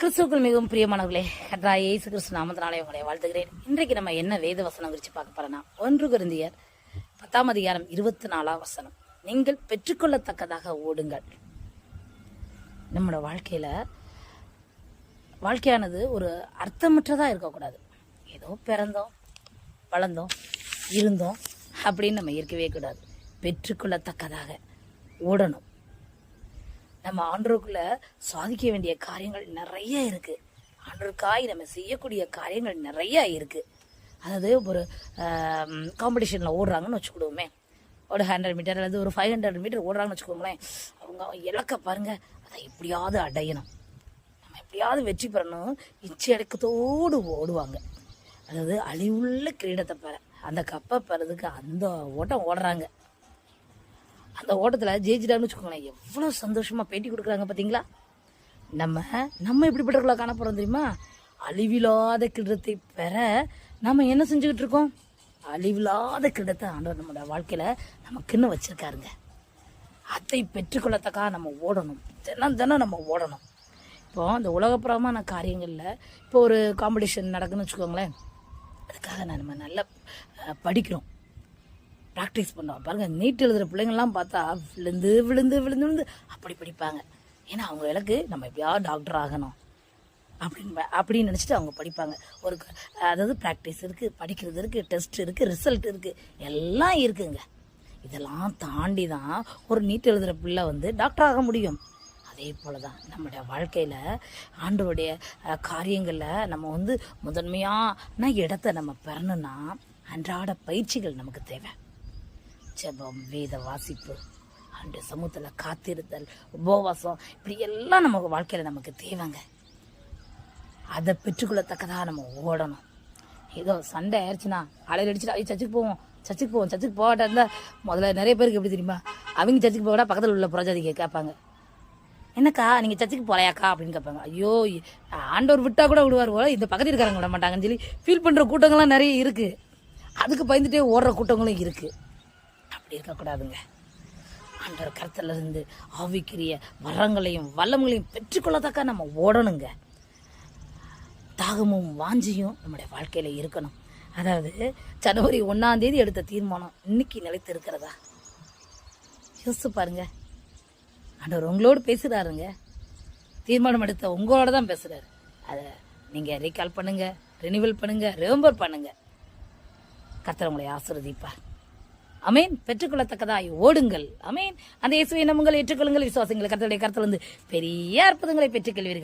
கிறிஸ்துவுக்குள் மிகவும் பிரியமானவர்களே, கர்த்தராகிய இயேசு கிறிஸ்து நாமத்தினாலே உங்களை வாழ்த்துகிறேன். இன்றைக்கு நம்ம என்ன வேத வசனம் குறித்து பார்க்க போறோம்னா 1 கொரிந்தியர் 10:24 நீங்கள் பெற்றுக்கொள்ளத்தக்கதாக ஓடுங்கள். நம்மளோட வாழ்க்கையானது ஒரு அர்த்தமற்றதா இருக்கக்கூடாது. ஏதோ பிறந்தோம், வளர்ந்தோம், இருந்தோம் அப்படின்னு நம்ம இருக்கவே கூடாது. பெற்றுக்கொள்ளத்தக்கதாக ஓடணும். நம்ம ஆண்டவருக்குள்ள சாதிக்க வேண்டிய காரியங்கள் நிறைய இருக்கு. ஆண்டவருக்காய் நம்ம செய்யக்கூடிய காரியங்கள் நிறைய இருக்கு. அதாவது ஒரு காம்படிஷன்ல ஓடுறாங்கன்னு வச்சுக்கிடுவோமே, ஒரு 100 மீட்டர் அல்லது ஒரு 500 மீட்டர் ஓடுறாங்கன்னு வச்சுக்கோங்களேன். அவங்க இலக்க பாருங்க, அதை எப்படியாவது அடையணும், நம்ம எப்படியாவது வெற்றி பெறணும், இச்சை அடக்கத்தோடு ஓடுவாங்க. அதாவது அழிவுள்ள கிரீடத்தை பெற, அந்த கப்பை பெறதுக்கு அந்த ஓட்டம் ஓடுறாங்க. அந்த ஓட்டத்தில் ஜெயிச்சிட்டான்னு வச்சுக்கோங்களேன், எவ்வளோ சந்தோஷமாக பேட்டி கொடுக்குறாங்க பார்த்தீங்களா. நம்ம எப்படிப்பட்டவர்களாக காணப்போகிறோம் தெரியுமா? அழிவில்லாத கிரீடத்தை பெற நம்ம என்ன செஞ்சுக்கிட்டு இருக்கோம்? அழிவில்லாத கிரீடத்தை ஆண்டவர் நம்மளோட வாழ்க்கையில் நமக்குன்னு வச்சுருக்காருங்க. அதை பெற்றுக்கொள்ளத்தக்கா நம்ம ஓடணும், தினம் நம்ம ஓடணும். இப்போ அந்த உலகப்புறமான காரியங்களில் இப்போ ஒரு காம்படிஷன் நடக்குன்னு வச்சுக்கோங்களேன், அதுக்காக நம்ம நல்லா படிக்கிறோம், ப்ராக்டிஸ் பண்ணுவோம். பாருங்கள், நீட் எழுதுகிற பிள்ளைங்கள்லாம் பார்த்தா விழுந்து விழுந்து விழுந்து விழுந்து அப்படி படிப்பாங்க. ஏன்னா அவங்க இலக்கு நம்ம எப்படியாவது டாக்டர் ஆகணும் அப்படின்னு நினச்சிட்டு அவங்க படிப்பாங்க. அதாவது ப்ராக்டிஸ் இருக்குது, படிக்கிறது இருக்குது, டெஸ்ட் இருக்குது, ரிசல்ட் இருக்குது, எல்லாம் இருக்குங்க. இதெல்லாம் தாண்டி தான் ஒரு நீட் எழுதுகிற பிள்ளை டாக்டர் ஆக முடியும். அதே போல் தான் நம்முடைய வாழ்க்கையில் ஆண்டவருடைய காரியங்களில் நம்ம முதன்மையான இடத்த நம்ம பெறணும்னா அன்றாட பயிற்சிகள் நமக்கு தேவை. ஜெபம், வேத வாசிப்பு, அன்று சமூகத்தில் காத்திருத்தல், உபவாசம், இப்படி எல்லாம் நமக்கு வாழ்க்கையில் நமக்கு தேவைங்க. அதை பெற்றுக்கொள்ளத்தக்கதாக நம்ம ஓடணும். ஏதோ சண்டை ஆயிடுச்சுன்னா அலையில் அடிச்சுட்டு சர்ச்சுக்கு போவோம் போகாட்டா இருந்தால் முதல்ல நிறைய பேருக்கு எப்படி தெரியுமா, அவங்க சர்ச்சுக்கு போகட்டா பக்கத்தில் உள்ள புரஜாதிக்கு கேட்பாங்க, என்னக்கா நீங்கள் சர்ச்சுக்கு போகலையாக்கா அப்படின்னு கேட்பாங்க. ஐயோ, ஆண்டவர் விட்டால் கூட விடுவார் போல, இந்த பக்கத்தில் இருக்காரங்க விட மாட்டாங்கன்னு சொல்லி ஃபீல் பண்ணுற கூட்டங்கள்லாம் நிறைய இருக்குது. அதுக்கு பயந்துட்டே ஓடுற கூட்டங்களும் இருக்குது. அப்படி இருக்கக்கூடாதுங்க. ஆண்டவர் கருத்துல இருந்து ஆவிக்குரிய வரங்களையும் வல்லங்களையும் பெற்றுக்கொள்ளத்தக்க நம்ம ஓடணுங்க. தாகமும் வாஞ்சியும் நம்முடைய வாழ்க்கையில இருக்கணும். அதாவது ஜனவரி 1 எடுத்த தீர்மானம் இன்னைக்கு நிலைத்து இருக்கிறதா யோசிச்சு பாருங்க. ஆண்டவர் உங்களோடு பேசுறாருங்க. தீர்மானம் எடுத்த உங்களோட தான் பேசுறாரு. அதை நீங்க ரீகால் பண்ணுங்க, ரினிவல் பண்ணுங்க, ரிமெம்பர் பண்ணுங்க. கர்த்தர் உங்களை ஆசீர்வதிப்பார். அமேன். பெற்றுக்கொள்ளத்தக்கதாய் ஓடுங்கள். அமேன். அந்த இயேசுவை நம்புங்கள், ஏற்றுக்கொள்ளுங்கள், விசுவாசங்கள். கர்த்தருடைய கருத்திலிருந்து பெரிய அற்புதங்களை பெற்றுக்கொள்வீர்கள்.